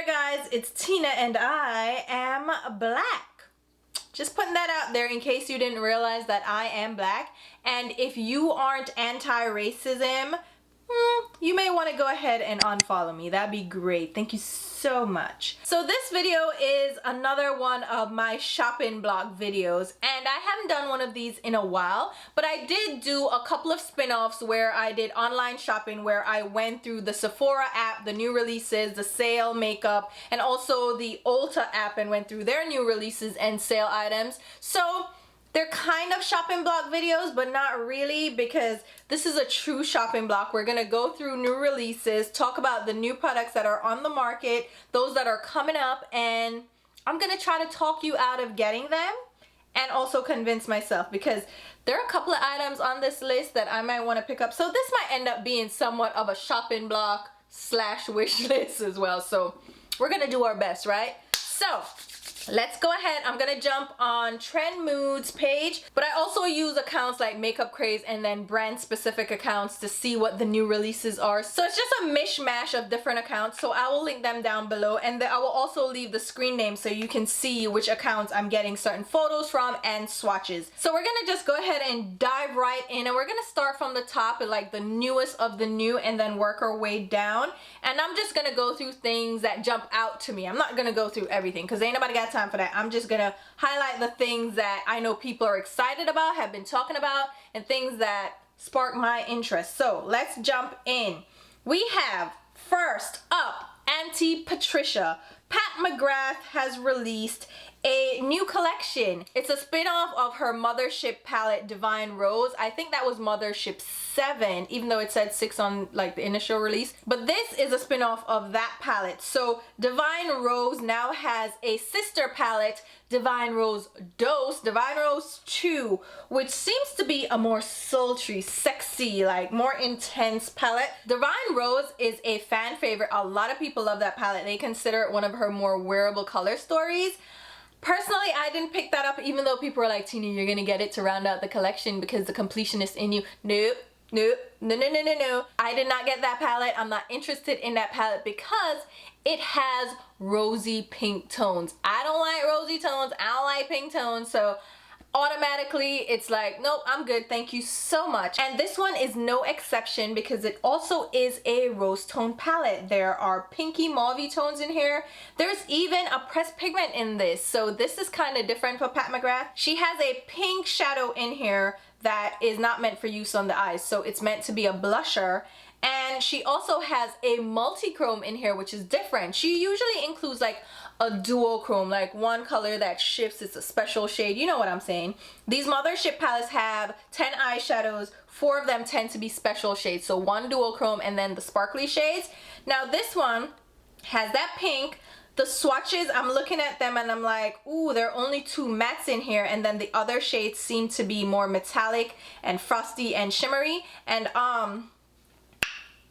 guys, it's Tina and I am black. Just putting that out there in case you didn't realize that I am black. And if you aren't anti-racism, you may want to go ahead and unfollow me. That'd be great. Thank you so much. So this video is another one of my shopping blog videos, and I haven't done one of these in a while, but I did do a couple of spin-offs where I did online shopping, where I went through the Sephora app, the new releases, the sale makeup, and also the Ulta app and went through their new releases and sale items. So they're kind of shopping blog videos, but not really, because this is a true shopping blog. We're gonna go through new releases, talk about the new products that are on the market, those that are coming up, and I'm gonna try to talk you out of getting them and also convince myself, because there are a couple of items on this list that I might want to pick up. So this might end up being somewhat of a shopping blog / wish list as well. So we're gonna do our best, right? So let's go ahead. I'm gonna jump on Trend Moods page, but I also use accounts like Makeup Craze and then brand specific accounts to see what the new releases are. So it's just a mishmash of different accounts, so I will link them down below, and I will also leave the screen name so you can see which accounts I'm getting certain photos from and swatches. So we're gonna just go ahead and dive right in, and we're gonna start from the top at like the newest of the new and then work our way down. And I'm just gonna go through things that jump out to me. I'm not gonna go through everything because ain't nobody got time for that. I'm just gonna highlight the things that I know people are excited about, have been talking about, and things that spark my interest. So let's jump in. We have first up Auntie Patricia. Pat McGrath has released a new collection. It's a spin-off of her Mothership palette, Divine Rose. I think that was Mothership 7, even though it said 6 on like the initial release. But this is a spin-off of that palette. So Divine Rose now has a sister palette, Divine Rose Dose, Divine Rose 2, which seems to be a more sultry, sexy, like more intense palette. Divine Rose is a fan favorite. A lot of people love that palette. They consider it one of her more wearable color stories. Personally, I didn't pick that up, even though people were like, Tina, you're gonna get it to round out the collection because the completionist in you. Nope, nope, no. I did not get that palette. I'm not interested in that palette because it has rosy pink tones. I don't like rosy tones. I don't like pink tones. So automatically it's like, nope, I'm good, thank you so much. And this one is no exception because it also is a rose tone palette. There are pinky mauvey tones in here. There's even a pressed pigment in this, so this is kind of different for Pat McGrath. She has a pink shadow in here that is not meant for use on the eyes, so it's meant to be a blusher. And she also has a multi-chrome in here, which is different. She usually includes like a duochrome, like one color that shifts, it's a special shade, you know what I'm saying. These Mothership palettes have 10 eyeshadows, 4 of them tend to be special shades, so one duochrome and then the sparkly shades. Now this one has that pink. The swatches, I'm looking at them and I'm like, ooh, there are only 2 mattes in here, and then the other shades seem to be more metallic and frosty and shimmery, and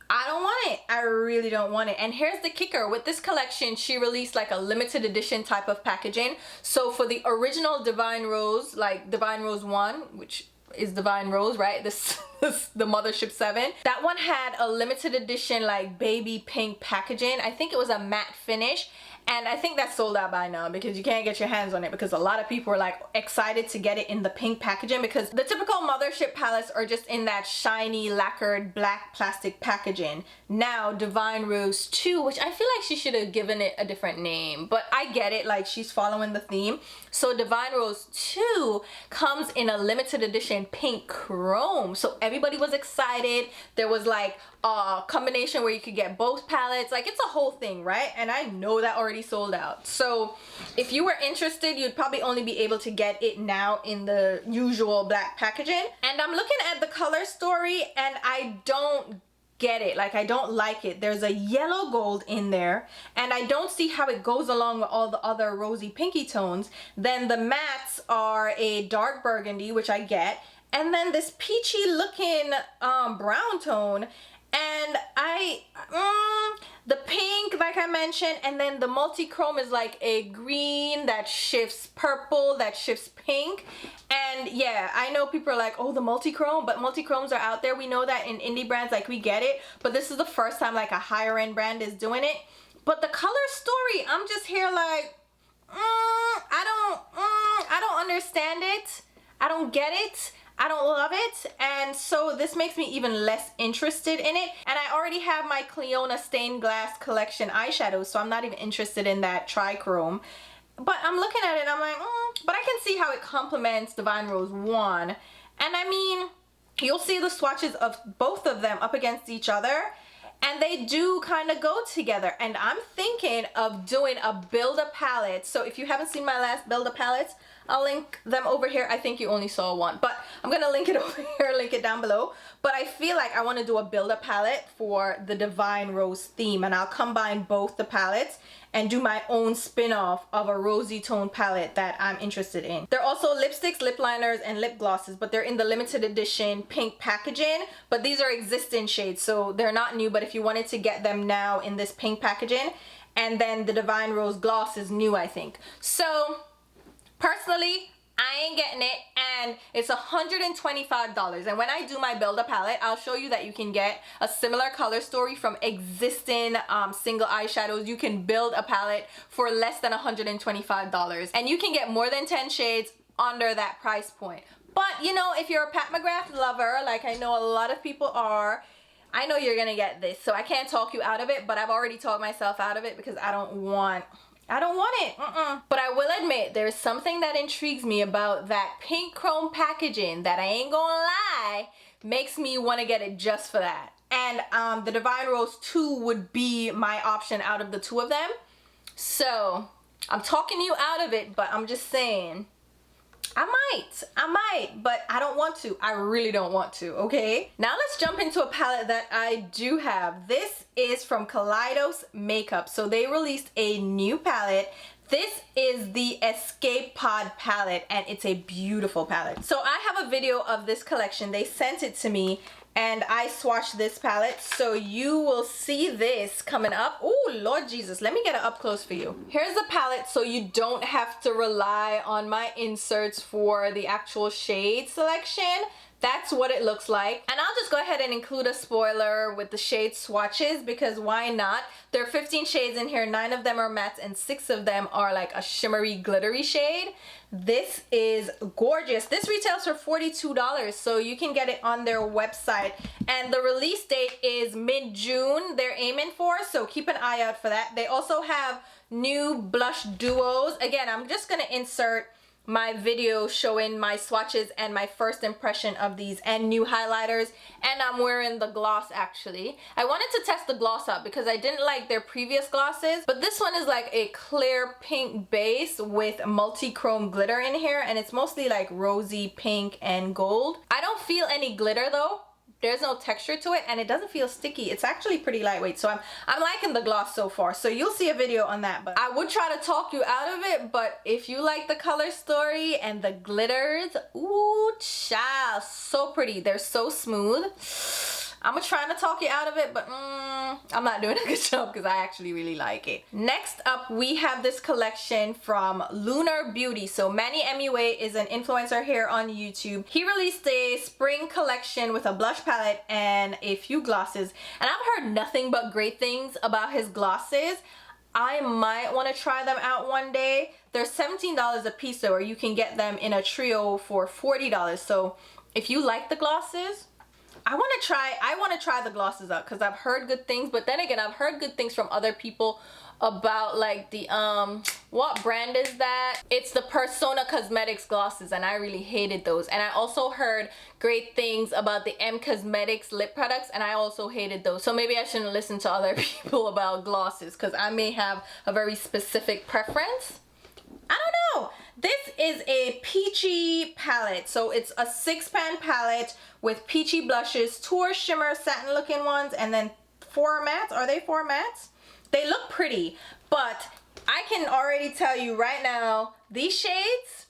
I don't want it. I really don't want it. And here's the kicker. With this collection, she released like a limited edition type of packaging. So for the original Divine Rose, like Divine Rose 1, which is Divine Rose, right? This is the Mothership 7. That one had a limited edition like baby pink packaging. I think it was a matte finish. And I think that's sold out by now because you can't get your hands on it, because a lot of people are like excited to get it in the pink packaging, because the typical Mothership palettes are just in that shiny lacquered black plastic packaging. Now Divine Rose 2, which I feel like she should have given it a different name, but I get it, like she's following the theme. So Divine Rose 2 comes in a limited edition pink chrome. So everybody was excited. There was like a combination where you could get both palettes. Like it's a whole thing, right? And I know that already sold out. So if you were interested, you'd probably only be able to get it now in the usual black packaging. And I'm looking at the color story and I don't get it. Like I don't like it. There's a yellow gold in there and I don't see how it goes along with all the other rosy pinky tones. Then the mattes are a dark burgundy, which I get, and then this peachy looking brown tone. And the pink, like I mentioned, and then the multi-chrome is like a green that shifts purple, that shifts pink. And yeah, I know people are like, oh, the multi-chrome, but multi-chromes are out there. We know that in indie brands, like we get it, but this is the first time like a higher end brand is doing it. But the color story, I'm just here like, I don't understand it. I don't get it. I don't love it, and so this makes me even less interested in it. And I already have my Clionadh Stained Glass Collection eyeshadows, so I'm not even interested in that trichrome. But I'm looking at it and I'm like, but I can see how it complements Divine Rose 1. And I mean, you'll see the swatches of both of them up against each other, and they do kind of go together. And I'm thinking of doing a build-a palette. So if you haven't seen my last build-a palettes, I'll link them over here. I think you only saw one, but I'm gonna link it over here, link it down below. But I feel like I want to do a build-a palette for the Divine Rose theme, and I'll combine both the palettes and do my own spin-off of a rosy tone palette that I'm interested in. They're also lipsticks, lip liners, and lip glosses, but they're in the limited edition pink packaging. But these are existing shades, so they're not new. But if you wanted to get them now in this pink packaging, and then the Divine Rose gloss is new, I think. So personally, I ain't getting it, and it's $125. And when I do my build-a palette, I'll show you that you can get a similar color story from existing single eyeshadows. You can build a palette for less than $125, and you can get more than 10 shades under that price point. But you know, if you're a Pat McGrath lover, like I know a lot of people are, I know you're gonna get this. So I can't talk you out of it, but I've already talked myself out of it because I don't want it. But I will admit, there's something that intrigues me about that pink chrome packaging that I ain't gonna lie, makes me want to get it just for that. And the Divine Rose 2 would be my option out of the two of them. So I'm talking you out of it, but I'm just saying, I might, but I don't want to. I really don't want to, okay? Now let's jump into a palette that I do have. This is from Kaleidos Makeup. So they released a new palette. This is the Escape Pod palette, and it's a beautiful palette. So I have a video of this collection. They sent it to me, and I swatched this palette, so you will see this coming up. Oh, Lord Jesus, let me get it up close for you. Here's the palette, so you don't have to rely on my inserts for the actual shade selection. That's what it looks like. And I'll just go ahead and include a spoiler with the shade swatches, because why not? There are 15 shades in here, 9 of them are mattes and 6 of them are like a shimmery glittery shade. This is gorgeous. This retails for $42, so you can get it on their website. And the release date is mid-June they're aiming for, so keep an eye out for that. They also have new blush duos. Again, I'm just gonna insert my video showing my swatches and my first impression of these, and new highlighters, and I'm wearing the gloss actually. I wanted to test the gloss out because I didn't like their previous glosses, but this one is like a clear pink base with multi-chrome glitter in here, and it's mostly like rosy pink and gold. I don't feel any glitter though. There's no texture to it, and it doesn't feel sticky. It's actually pretty lightweight, so I'm liking the gloss so far. So you'll see a video on that, but I would try to talk you out of it. But if you like the color story and the glitters, ooh child, so pretty. They're so smooth. I'm trying to talk you out of it, but I'm not doing a good job because I actually really like it. Next up, we have this collection from LUNAR Beauty. So Manny MUA is an influencer here on YouTube. He released a spring collection with a blush palette and a few glosses. And I've heard nothing but great things about his glosses. I might want to try them out one day. They're $17 a piece, or you can get them in a trio for $40. So if you like the glosses, I want to try the glosses out because I've heard good things, but then again, I've heard good things from other people about like the what brand is that? It's the Persona Cosmetics glosses, and I really hated those. And I also heard great things about the M Cosmetics lip products, and I also hated those. So maybe I shouldn't listen to other people about glosses because I may have a very specific preference. I don't know. This is a peachy palette. So it's a 6-pan palette with peachy blushes, 2 shimmer satin looking ones, and then 4 mattes. Are they 4 mattes? They look pretty, but I can already tell you right now, these shades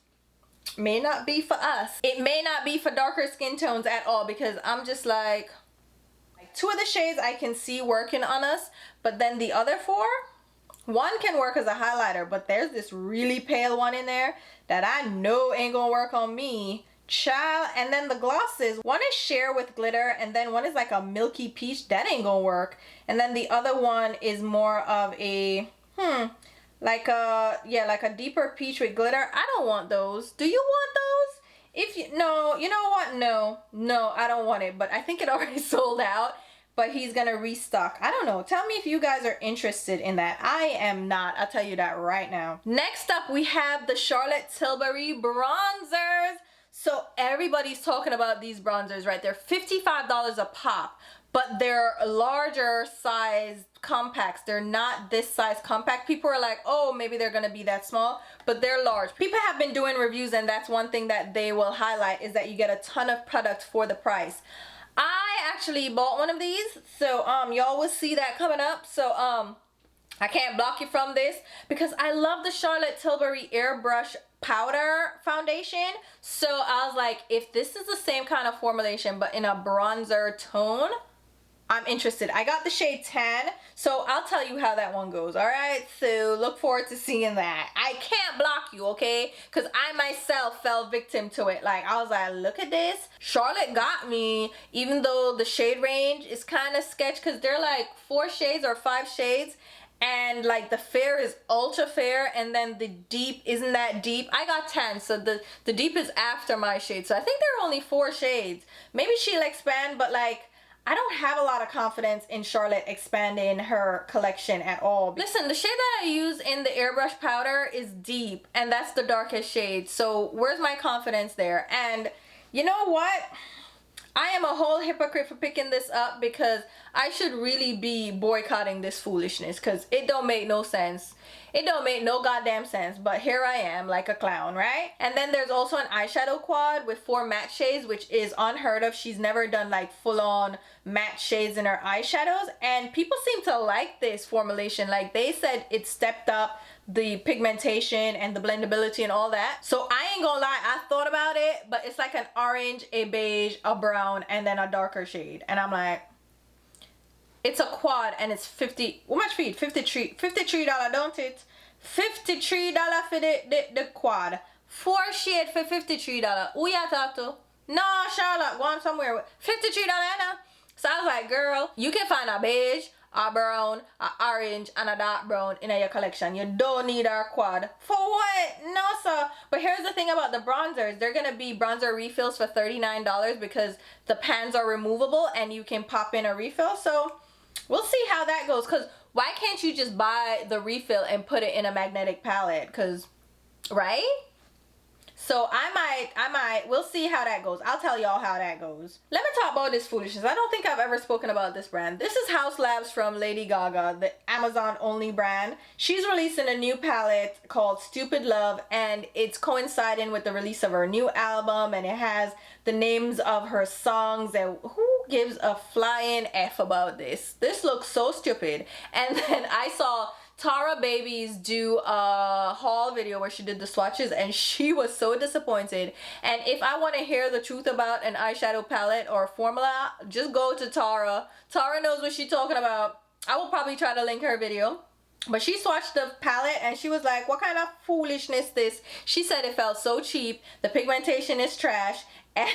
may not be for us. It may not be for darker skin tones at all, because I'm just like 2 of the shades I can see working on us, but then the other 4, one can work as a highlighter, but there's this really pale one in there that I know ain't gonna work on me Child. And then the glosses, one is sheer with glitter, and then one is like a milky peach. That ain't gonna work. And then the other one is more of a like a, yeah, like a deeper peach with glitter. I don't want those. Do you want those? If you, no, you know what, no, I don't want it. But I think it already sold out, but he's gonna restock. I don't know, tell me if you guys are interested in that. I am not, I'll tell you that right now. Next up, we have the Charlotte Tilbury bronzers. So everybody's talking about these bronzers, right? They're $55 a pop, but they're larger size compacts. They're not this size compact. People are like, oh, maybe they're gonna be that small, but they're large. People have been doing reviews, and that's one thing that they will highlight, is that you get a ton of product for the price. I actually bought one of these, so y'all will see that coming up. So I can't block you from this because I love the Charlotte Tilbury Airbrush powder foundation. So I was like, if this is the same kind of formulation but in a bronzer tone, I'm interested. I got the shade 10, so I'll tell you how that one goes. All right, so look forward to seeing that. I can't block you, okay? Because I myself fell victim to it. Like, I was like, look at this. Charlotte got me, even though the shade range is kind of sketch, because they're like 4 shades or 5 shades. And like the fair is ultra fair, and then the deep isn't that deep. I got 10, so the deep is after my shade. So I think there are only 4 shades. Maybe she'll expand, but like, I don't have a lot of confidence in Charlotte expanding her collection at all. Listen, the shade that I use in the airbrush powder is deep, and that's the darkest shade. So where's my confidence there? And you know what? I am a whole hypocrite for picking this up, because I should really be boycotting this foolishness, because it don't make no sense. It don't make no goddamn sense, but here I am like a clown, right? And then there's also an eyeshadow quad with 4 matte shades, which is unheard of. She's never done like full-on matte shades in her eyeshadows, and people seem to like this formulation. Like, they said it stepped up the pigmentation and the blendability and all that. So I ain't gonna lie, I thought about it, but it's like an orange, a beige, a brown, and then a darker shade. And I'm like, it's a quad, and it's 50, how much feed? $53, don't it? $53 for the quad. 4 shade for $53. Who you talk to? No, Charlotte, going somewhere with $53, Anna. So I was like, girl, you can find a beige, a brown, a orange, and a dark brown in your collection. You don't need our quad. For what? No, sir. But here's the thing about the bronzers. They're gonna be bronzer refills for $39 because the pans are removable and you can pop in a refill. So we'll see how that goes. Because why can't you just buy the refill and put it in a magnetic palette? Because, right? So we'll see how that goes. I'll tell y'all how that goes. Let me talk about this foolishness. I don't think I've ever spoken about this brand. This is House Labs from Lady Gaga, the Amazon only brand. She's releasing a new palette called Stupid Love, and it's coinciding with the release of her new album, and it has the names of her songs, and who gives a flying F about this? This looks so stupid. And then I saw Tara Babies do a haul video where she did the swatches, and she was so disappointed. And if I want to hear the truth about an eyeshadow palette or formula, just go to Tara. Tara knows what she's talking about. I will probably try to link her video. But she swatched the palette and she was like, what kind of foolishness this? She said it felt so cheap, the pigmentation is trash, and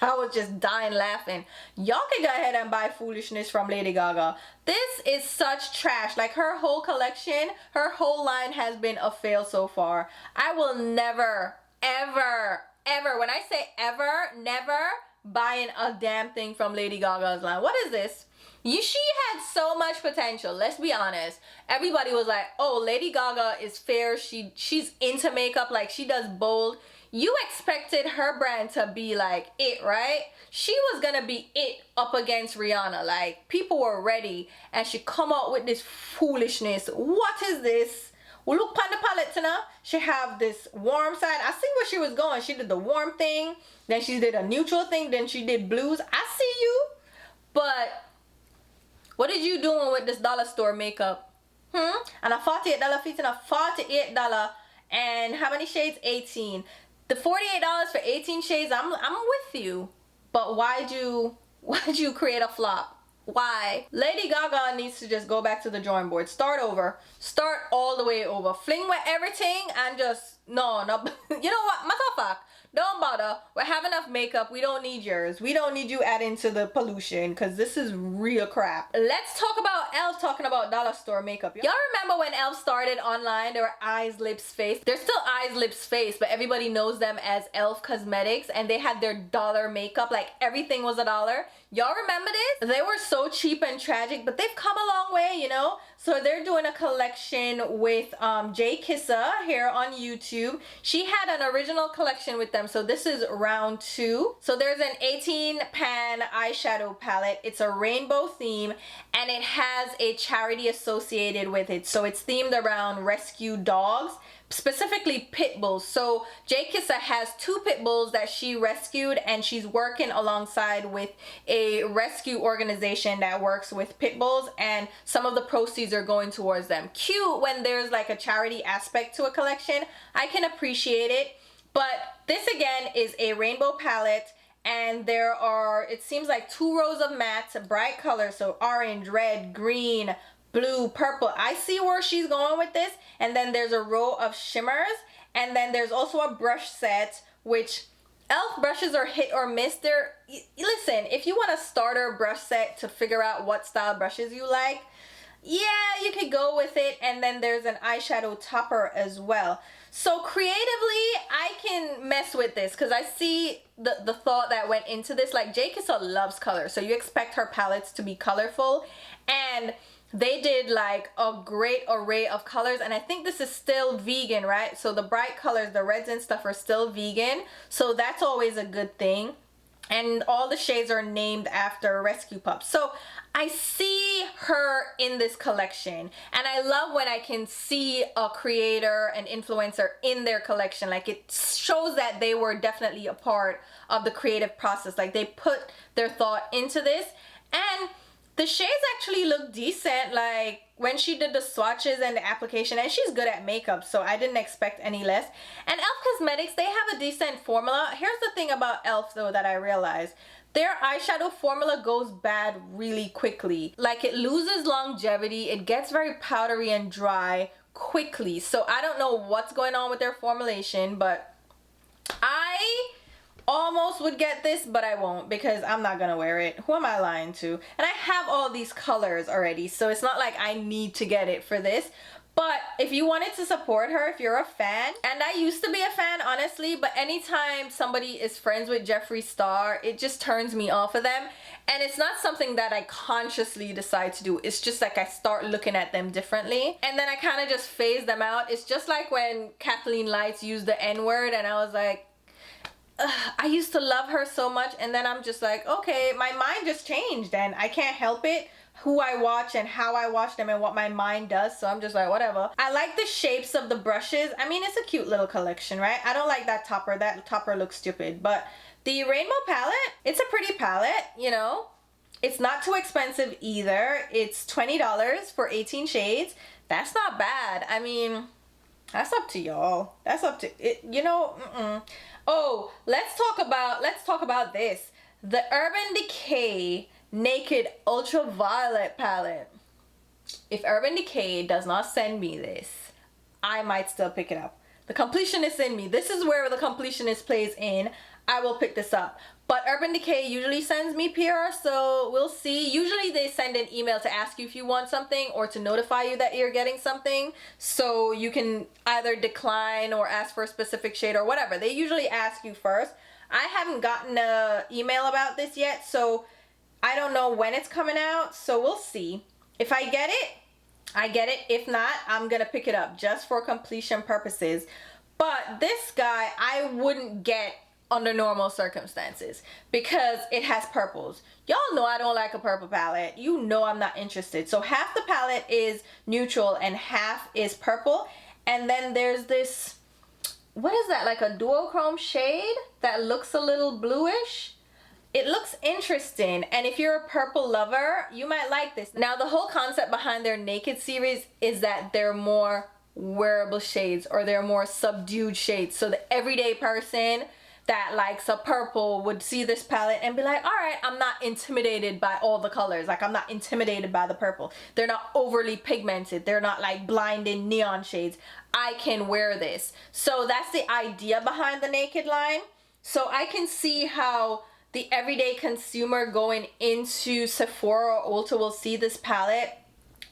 I was just dying laughing. Y'all can go ahead and buy foolishness from Lady Gaga. This is such trash. Like, her whole collection, her whole line has been a fail so far. I will never, ever, ever, when I say ever, never buying a damn thing from Lady Gaga's line. What is this? She had so much potential, let's be honest. Everybody was like, oh, Lady Gaga is fair, she's into makeup, like she does bold. You expected her brand to be like it, right? She was gonna be it up against Rihanna. Like, people were ready, and she come out with this foolishness. What is this? Well, look on the palette now. She have this warm side. I see where she was going. She did the warm thing, then she did a neutral thing, then she did blues. I see you, but what did you doing with this dollar store makeup? And a $48 fit and a $48, and how many shades? 18. The $48 for 18 shades, I'm with you. But why'd you create a flop? Why? Lady Gaga needs to just go back to the drawing board. Start over. Start all the way over. Fling with everything and just No, you know what? Matter of fact, don't bother. We have enough makeup. We don't need yours. We don't need you adding to the pollution because this is real crap. Let's talk about E.L.F. talking about dollar store makeup. Y'all remember when E.L.F. started online? They were eyes, lips, face. They're still eyes, lips, face, but everybody knows them as E.L.F. Cosmetics, and they had their dollar makeup. Like everything was $1. Y'all remember this? They were so cheap and tragic, but they've come a long way, you know? So they're doing a collection with JKISSA here on YouTube. She had an original collection with them. So this is round 2. So there's an 18 pan eyeshadow palette. It's a rainbow theme and it has a charity associated with it. So it's themed around rescue dogs, specifically pit bulls. So JKISSA has 2 pit bulls that she rescued, and she's working alongside with a rescue organization that works with pit bulls, and some of the proceeds are going towards them. Cute when there's like a charity aspect to a collection. I can appreciate it. But this again is a rainbow palette, and there are, it seems like 2 rows of mattes, bright colors, so orange, red, green, blue, purple. I see where she's going with this. And then there's a row of shimmers, and then there's also a brush set, which E.L.F. brushes are hit or miss. Listen, if you want a starter brush set to figure out what style brushes you like, yeah, you could go with it. And then there's an eyeshadow topper as well. So creatively, I can mess with this because I see the thought that went into this. Like, JKISSA loves color, so you expect her palettes to be colorful, and they did like a great array of colors, and I think this is still vegan, right? So the bright colors, the reds and stuff, are still vegan, so that's always a good thing. And all the shades are named after rescue pups. So I see her in this collection, and I love when I can see a creator, an influencer in their collection. Like, it shows that they were definitely a part of the creative process. Like, they put their thought into this, and the shades actually look decent, like when she did the swatches and the application, and she's good at makeup, so I didn't expect any less. And E.L.F. Cosmetics, they have a decent formula. Here's the thing about E.L.F. though that I realized. Their eyeshadow formula goes bad really quickly. Like, it loses longevity, it gets very powdery and dry quickly. So I don't know what's going on with their formulation, but I almost would get this, but I won't because I'm not gonna wear it. Who am I lying to? And I have all these colors already, so it's not like I need to get it for this. But if you wanted to support her, if you're a fan, and I used to be a fan, honestly, but anytime somebody is friends with Jeffree Star, it just turns me off of them. And it's not something that I consciously decide to do. It's just like I start looking at them differently, and then I kind of just phase them out. It's just like when Kathleen Lights used the N-word, and I was like, I used to love her so much, and then I'm just like, okay, my mind just changed, and I can't help it who I watch and how I watch them and what my mind does, so I'm just like, whatever. I like the shapes of the brushes. I mean, it's a cute little collection, right? I don't like that topper. That topper looks stupid, but the rainbow palette, it's a pretty palette, you know? It's not too expensive either. It's $20 for 18 shades. That's not bad. I mean, that's up to y'all. That's up to it, you know. Oh, let's talk about this. The Urban Decay Naked Ultraviolet Palette. If Urban Decay does not send me this, I might still pick it up. The completionist in me, this is where the completionist plays in. I will pick this up. But Urban Decay usually sends me PR, so we'll see. Usually they send an email to ask you if you want something or to notify you that you're getting something. So you can either decline or ask for a specific shade or whatever. They usually ask you first. I haven't gotten an email about this yet, so I don't know when it's coming out. So we'll see. If I get it, I get it. If not, I'm going to pick it up just for completion purposes. But this guy, I wouldn't get under normal circumstances because it has purples. Y'all know I don't like a purple palette. You know I'm not interested. So half the palette is neutral and half is purple. And then there's this, what is that, like a duochrome shade that looks a little bluish. It looks interesting, and if you're a purple lover, you might like this. Now, the whole concept behind their Naked series is that they're more wearable shades, or they're more subdued shades. So the everyday person that likes a purple would see this palette and be like, all right, I'm not intimidated by all the colors. Like, I'm not intimidated by the purple. They're not overly pigmented. They're not like blinding neon shades. I can wear this. So that's the idea behind the Naked line. So I can see how the everyday consumer going into Sephora or Ulta will see this palette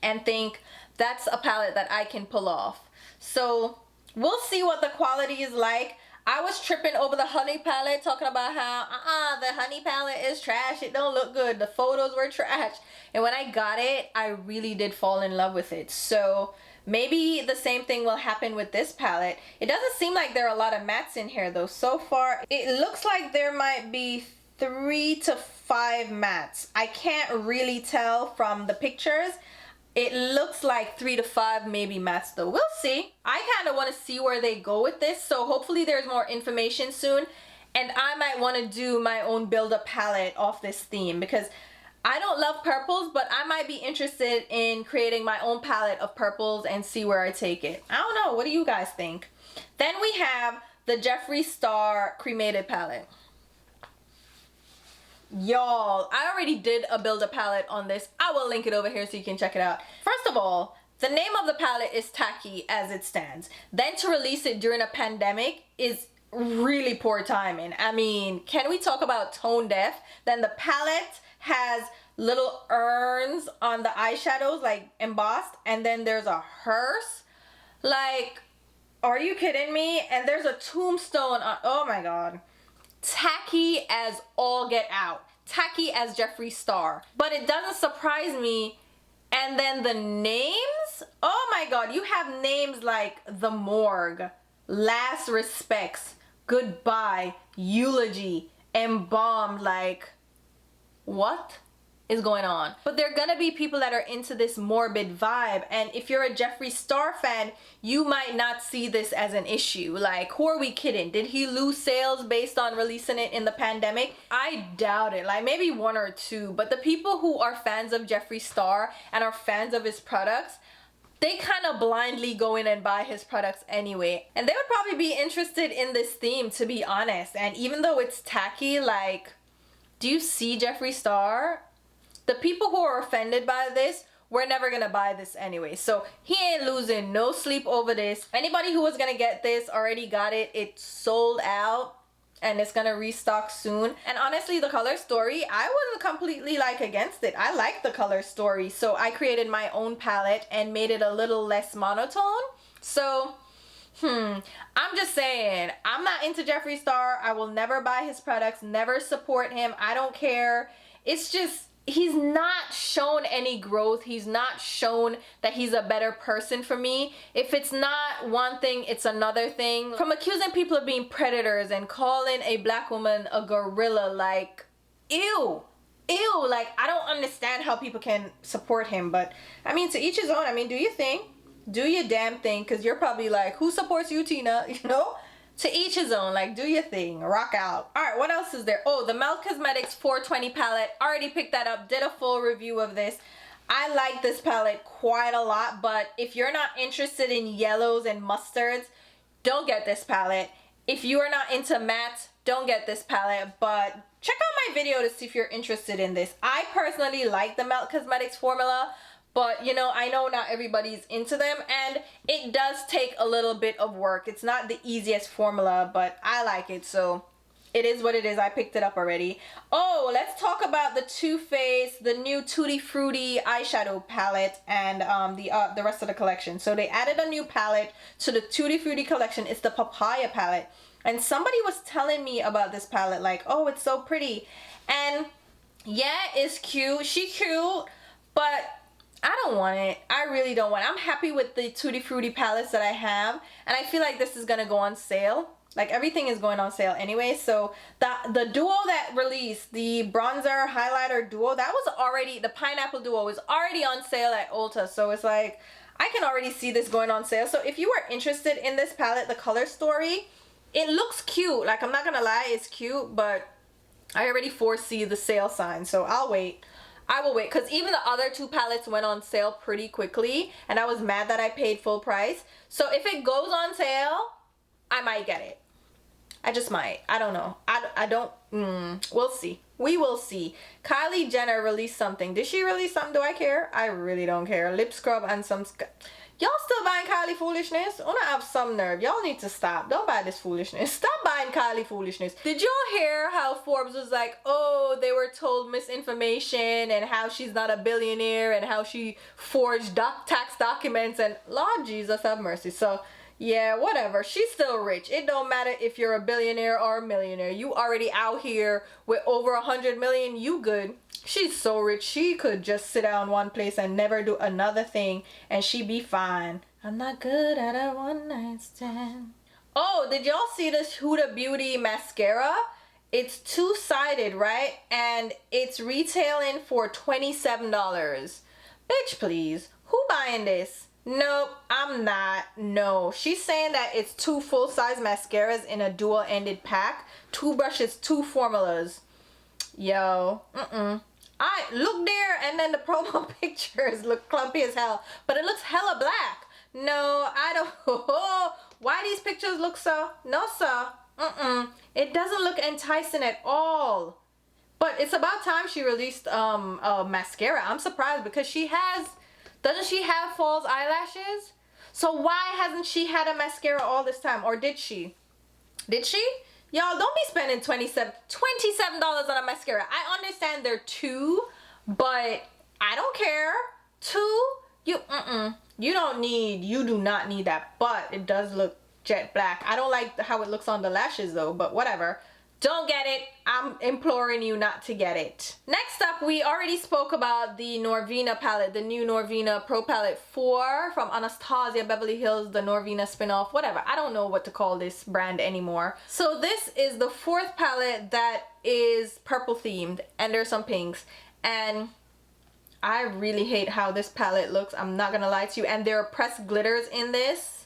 and think that's a palette that I can pull off. So we'll see what the quality is like. I was tripping over the Honey palette, talking about how the Honey palette is trash. It don't look good. The photos were trash. And when I got it, I really did fall in love with it. So maybe the same thing will happen with this palette. It doesn't seem like there are a lot of mattes in here though. So far, it looks like there might be 3 to 5 mattes. I can't really tell from the pictures. It looks like 3 to 5 maybe mattes though. We'll see. I kind of want to see where they go with this. So hopefully there's more information soon. And I might want to do my own build-up palette off this theme because I don't love purples, but I might be interested in creating my own palette of purples and see where I take it. I don't know. What do you guys think? Then we have the Jeffree Star Cremated Palette. Y'all, I already did a build a palette on this. I will link it over here so you can check it out. First of all, the name of the palette is tacky as it stands. Then to release it during a pandemic is really poor timing. I mean, can we talk about tone deaf? Then the palette has little urns on the eyeshadows, like embossed, and then there's a hearse. Like, are you kidding me? And there's a tombstone on, oh my god. Tacky as all get out. Tacky as Jeffree Star. But it doesn't surprise me. And then the names? Oh my god, you have names like The Morgue, Last Respects, Goodbye, Eulogy, Embalmed. Like, what is going on? But there are gonna be people that are into this morbid vibe, and if you're a Jeffree Star fan, you might not see this as an issue. Like, who are we kidding? Did he lose sales based on releasing it in the pandemic? I doubt it. Like, maybe 1 or 2, but the people who are fans of Jeffree Star and are fans of his products, they kind of blindly go in and buy his products anyway, and they would probably be interested in this theme, to be honest. And even though it's tacky, like, do you see Jeffree Star? The people who are offended by this, we're never gonna buy this anyway. So he ain't losing no sleep over this. Anybody who was gonna get this already got it. It sold out and it's gonna restock soon. And honestly, the color story, I wasn't completely like against it. I like the color story. So I created my own palette and made it a little less monotone. So I'm just saying, I'm not into Jeffree Star. I will never buy his products, never support him. I don't care. It's just, he's not shown any growth. He's not shown that he's a better person for me. If it's not one thing, it's another thing. From accusing people of being predators and calling a black woman a gorilla, like, ew. Ew, like, I don't understand how people can support him. But, I mean, to each his own. I mean, do your thing. Do your damn thing, because you're probably like, who supports you, Tina? You know? To each his own. Like, do your thing. Rock out. Alright, what else is there? Oh, the Melt Cosmetics 420 palette. Already picked that up. Did a full review of this. I like this palette quite a lot, but if you're not interested in yellows and mustards, don't get this palette. If you are not into mattes, don't get this palette, but check out my video to see if you're interested in this. I personally like the Melt Cosmetics formula, but, you know, I know not everybody's into them, and it does take a little bit of work. It's not the easiest formula, but I like it, so it is what it is. I picked it up already. Oh, let's talk about the Too Faced, the new Tutti Frutti eyeshadow palette, and the rest of the collection. So they added a new palette to the Tutti Frutti collection. It's the Papaya palette, and somebody was telling me about this palette, like, oh, it's so pretty. And yeah, it's cute. She's cute, but I don't want it. I really don't want it. I'm happy with the Tutti Frutti palettes that I have, and I feel like this is gonna go on sale. Like, everything is going on sale anyway. So the duo that released, the bronzer highlighter duo, that was already, the pineapple duo was already on sale at Ulta. So it's like, I can already see this going on sale. So if you are interested in this palette, the color story, it looks cute. Like, I'm not gonna lie, it's cute, but I already foresee the sale sign, so I'll wait. I will wait, because even the other 2 palettes went on sale pretty quickly, and I was mad that I paid full price. So if it goes on sale, I might get it. I just might. I don't know. I don't. We'll see. We will see. Kylie Jenner released something. Did she release something? Do I care? I really don't care. Lip scrub and some... Y'all still buying Kylie foolishness? I wanna have some nerve. Y'all need to stop. Don't buy this foolishness. Stop buying Kylie foolishness. Did y'all hear how Forbes was like, oh, they were told misinformation and how she's not a billionaire and how she forged tax documents and Lord Jesus have mercy. So yeah, whatever. She's still rich. It don't matter if you're a billionaire or a millionaire. You already out here with over 100 million. You good. She's so rich. She could just sit down one place and never do another thing and she be fine. I'm not good at a one night stand. Oh, did y'all see this Huda Beauty mascara? It's two-sided, right? And it's retailing for $27. Bitch, please. Who buying this? Nope, I'm not. No. She's saying that it's 2 full-size mascaras in a dual-ended pack. 2 brushes, 2 formulas. Yo, I look there and then the promo pictures look clumpy as hell. But it looks hella black. No, I don't. Why these pictures look so? No, sir. It doesn't look enticing at all. But it's about time she released a mascara. I'm surprised because she has... Doesn't she have false eyelashes? So why hasn't she had a mascara all this time? Or did she? Did she? Y'all, don't be spending $27 on a mascara. I understand they're 2, but I don't care. 2? You do not need that. But it does look jet black. I don't like how it looks on the lashes though, but whatever. Don't get it. I'm imploring you not to get it. Next up, we already spoke about the Norvina palette, the new Norvina Pro Palette 4 from Anastasia, Beverly Hills, the Norvina spin-off, whatever. I don't know what to call this brand anymore. So this is the 4th palette that is purple themed, and there's some pinks. And I really hate how this palette looks. I'm not gonna lie to you. And there are pressed glitters in this.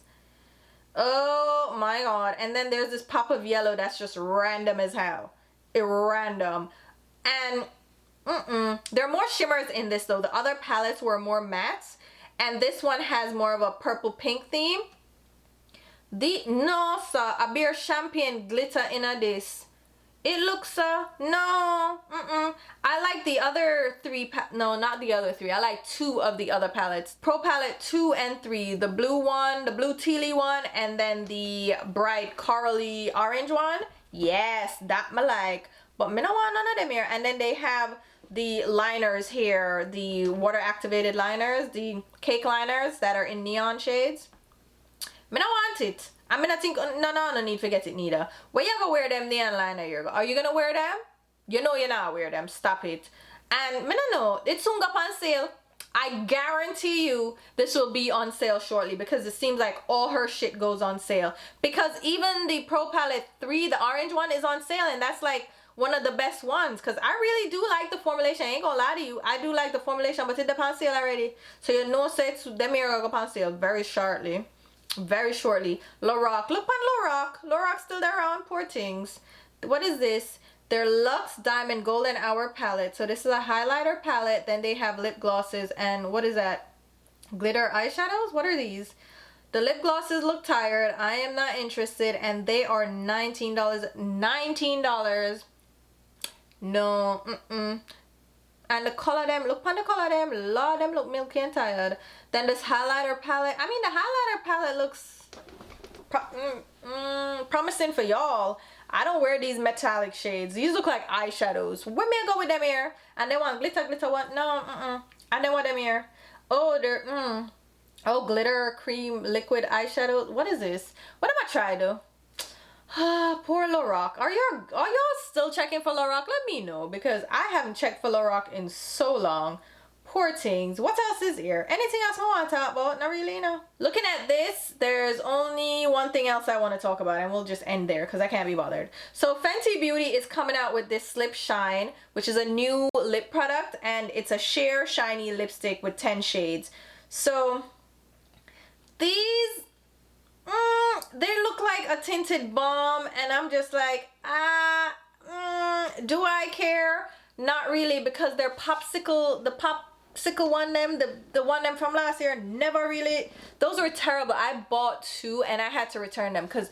Oh my god. And then there's this pop of yellow that's just random as hell. Random. And there are more shimmers in this though. The other palettes were more mattes, and this one has more of a purple pink theme. No sir, a bare champagne glitter in this. It looks no. I like the other 3 no, not the other 3. I like 2 of the other palettes. Pro Palette 2 and 3. The blue one, the blue tealy one, and then the bright corally orange one. Yes, that I like. But me don't want none of them here. And then they have the liners here, the water activated liners, the cake liners that are in neon shades. Me don't want it. I mean, I think, no need to get it neither. Where you gonna wear them neon liner? Are you gonna wear them? You know you're not wear them. Stop it. And me no know. It's soon up on sale. I guarantee you this will be on sale shortly because it seems like all her shit goes on sale. Because even the Pro Palette 3, the orange one, is on sale, and that's like one of the best ones because I really do like the formulation. I ain't gonna lie to you. I do like the formulation, but it's on sale already. So you know, say them here go on sale very shortly. Very shortly. Lorac. Look on Lorac. Lorac's still there on. Poor things. What is this? Their Luxe Diamond Golden Hour palette. So this is a highlighter palette. Then they have lip glosses and what is that? Glitter eyeshadows? What are these? The lip glosses look tired. I am not interested. And they are $19. $19. No. And the color them, look on the color them, Lord, them look milky and tired. Then this highlighter palette, I mean the highlighter palette looks promising for y'all. I don't wear these metallic shades. These look like eyeshadows. Where may I go with them here? And they want glitter one? No, I don't want them here. Oh, they're, oh, glitter cream liquid eyeshadow. What is this? What am I trying to do? Poor Lorac. Are y'all still checking for Lorac? Let me know because I haven't checked for Lorac in so long. Poor things. What else is here? Anything else I want to talk about? Not really, no. Looking at this, there's only one thing else I want to talk about and we'll just end there because I can't be bothered. So Fenty Beauty is coming out with this Lip Shine, which is a new lip product, and it's a sheer shiny lipstick with 10 shades. So these they look like a tinted balm and I'm just like, do I care? Not really, because they're popsicle, the popsicle one them, the one them from last year, never really, those were terrible. I bought 2 and I had to return them because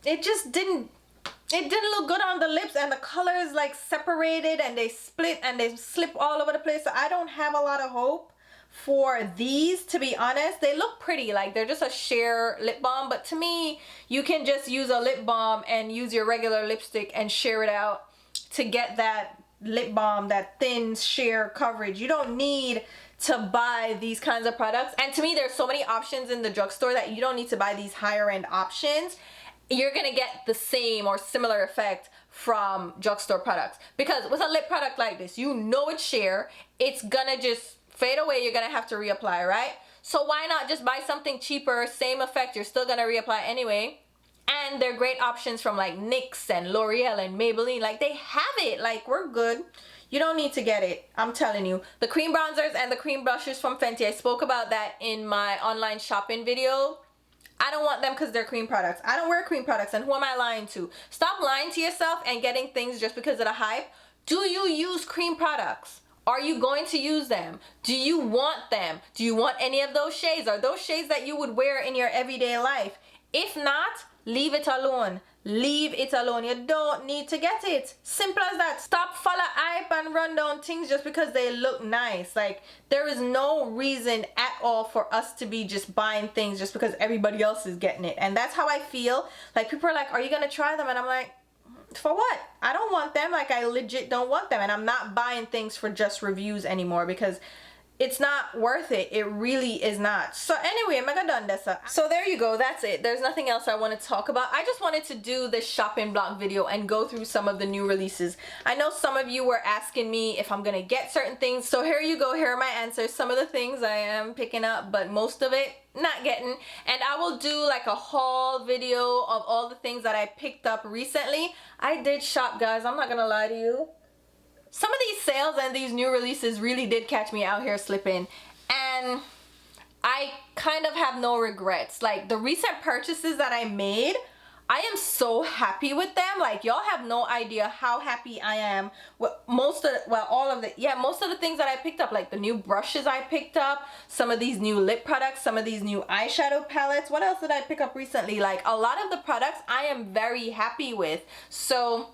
it just didn't, it didn't look good on the lips, and the colors like separated and they split and they slip all over the place. So I don't have a lot of hope for these, to be honest. They look pretty, like they're just a sheer lip balm, but to me, you can just use a lip balm and use your regular lipstick and sheer it out to get that lip balm, that thin sheer coverage. You don't need to buy these kinds of products. And to me, there's so many options in the drugstore that you don't need to buy these higher end options. You're gonna get the same or similar effect from drugstore products, because with a lip product like this, you know it's sheer, it's gonna just fade away, you're gonna have to reapply, right? So why not just buy something cheaper, same effect, you're still gonna reapply anyway. And they're great options from like NYX and L'Oreal and Maybelline. Like, they have it, like, we're good. You don't need to get it, I'm telling you. The cream bronzers and the cream blushes from Fenty, I spoke about that in my online shopping video. I don't want them because they're cream products. I don't wear cream products, and who am I lying to? Stop lying to yourself and getting things just because of the hype. Do you use cream products? Are you going to use them? Do you want them? Do you want any of those shades? Are those shades that you would wear in your everyday life? If not, leave it alone. Leave it alone. You don't need to get it. Simple as that. Stop follow hype and run down things just because they look nice. Like, there is no reason at all for us to be just buying things just because everybody else is getting it. And that's how I feel. Like, people are like, are you gonna try them? And I'm like, for what? I don't want them. Like, I legit don't want them. And I'm not buying things for just reviews anymore because it's not worth it. It really is not. So anyway, I'm gonna done this. So there you go. That's it. There's nothing else I want to talk about. I just wanted to do this shopping block video and go through some of the new releases. I know some of you were asking me if I'm gonna get certain things. So here you go. Here are my answers. Some of the things I am picking up, but most of it not getting. And I will do like a haul video of all the things that I picked up recently. I did shop, guys. I'm not gonna lie to you. Some of these sales and these new releases really did catch me out here slipping, and I kind of have no regrets. Like, the recent purchases that I made, I am so happy with them. Like, y'all have no idea how happy I am with most of the things that I picked up. Like the new brushes I picked up, some of these new lip products, some of these new eyeshadow palettes. What else did I pick up recently? Like, a lot of the products I am very happy with. So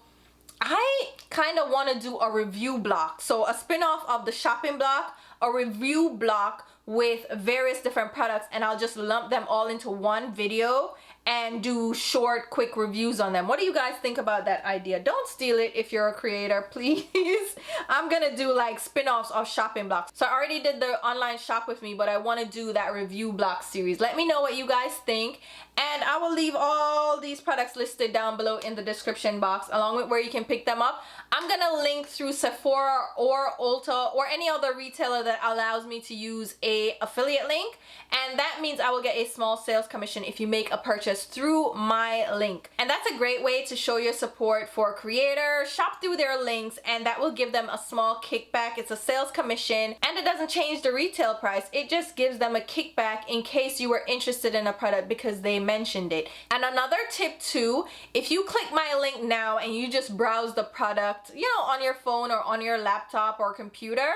I kind of want to do a review block. So a spin-off of the shopping block, a review block with various different products, and I'll just lump them all into one video and do short, quick reviews on them. What do you guys think about that idea? Don't steal it if you're a creator, please. I'm gonna do like spin-offs of shopping blocks. So I already did the online shop with me, but I want to do that review block series. Let me know what you guys think, and I will leave all these products listed down below in the description box, along with where you can pick them up. I'm gonna link through Sephora or Ulta or any other retailer that allows me to use a affiliate link, and that means I will get a small sales commission if you make a purchase through my link. And that's a great way to show your support for creators. Shop through their links, and that will give them a small kickback. It's a sales commission, and it doesn't change the retail price. It just gives them a kickback in case you were interested in a product because they mentioned it. And another tip too, if you click my link now and you just browse the product, you know, on your phone or on your laptop or computer,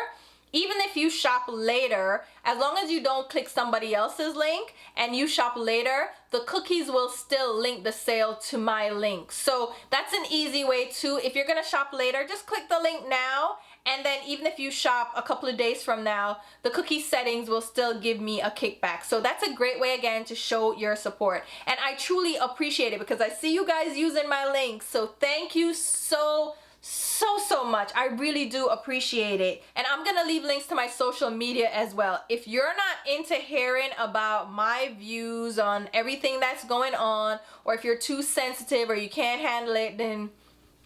even if you shop later, as long as you don't click somebody else's link and you shop later, the cookies will still link the sale to my link. So that's an easy way too. If you're gonna shop later, just click the link now, and then even if you shop a couple of days from now, the cookie settings will still give me a kickback. So that's a great way, again, to show your support. And I truly appreciate it because I see you guys using my links. So thank you so much. I really do appreciate it. And I'm gonna leave links to my social media as well. If you're not into hearing about my views on everything that's going on, or if you're too sensitive or you can't handle it, then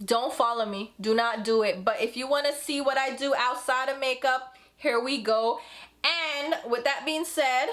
don't follow me. Do not do it. But if you want to see what I do outside of makeup, here we go. And with that being said,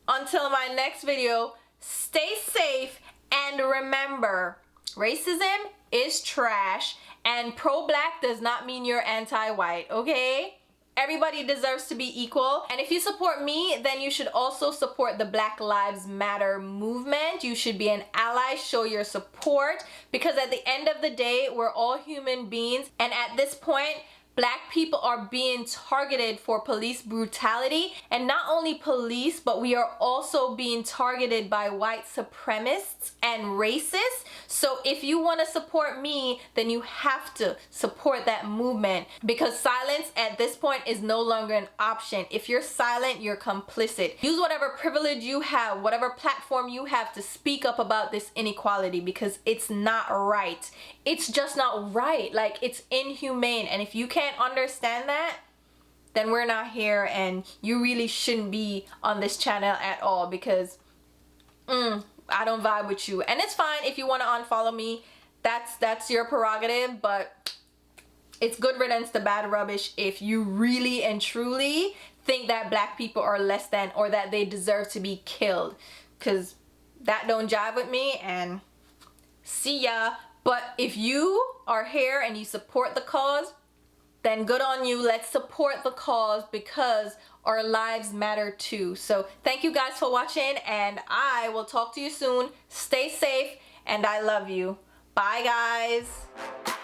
until my next video, stay safe, and remember, racism is trash, and pro-black does not mean you're anti-white, okay? Everybody deserves to be equal. And if you support me, then you should also support the Black Lives Matter movement. You should be an ally, show your support, because at the end of the day, we're all human beings. And at this point, Black people are being targeted for police brutality, and not only police, but we are also being targeted by white supremacists and racists. So if you want to support me, then you have to support that movement, because silence at this point is no longer an option. If you're silent, you're complicit. Use whatever privilege you have, whatever platform you have to speak up about this inequality, because it's not right. It's just not right. Like, it's inhumane, and if you can't understand that, then we're not here, and you really shouldn't be on this channel at all, because I don't vibe with you. And it's fine if you want to unfollow me. That's your prerogative, but it's good riddance to bad rubbish if you really and truly think that black people are less than, or that they deserve to be killed, because that don't jive with me. And see ya. But if you are here and you support the cause, then good on you. Let's support the cause, because our lives matter too. So thank you guys for watching, and I will talk to you soon. Stay safe, and I love you. Bye, guys.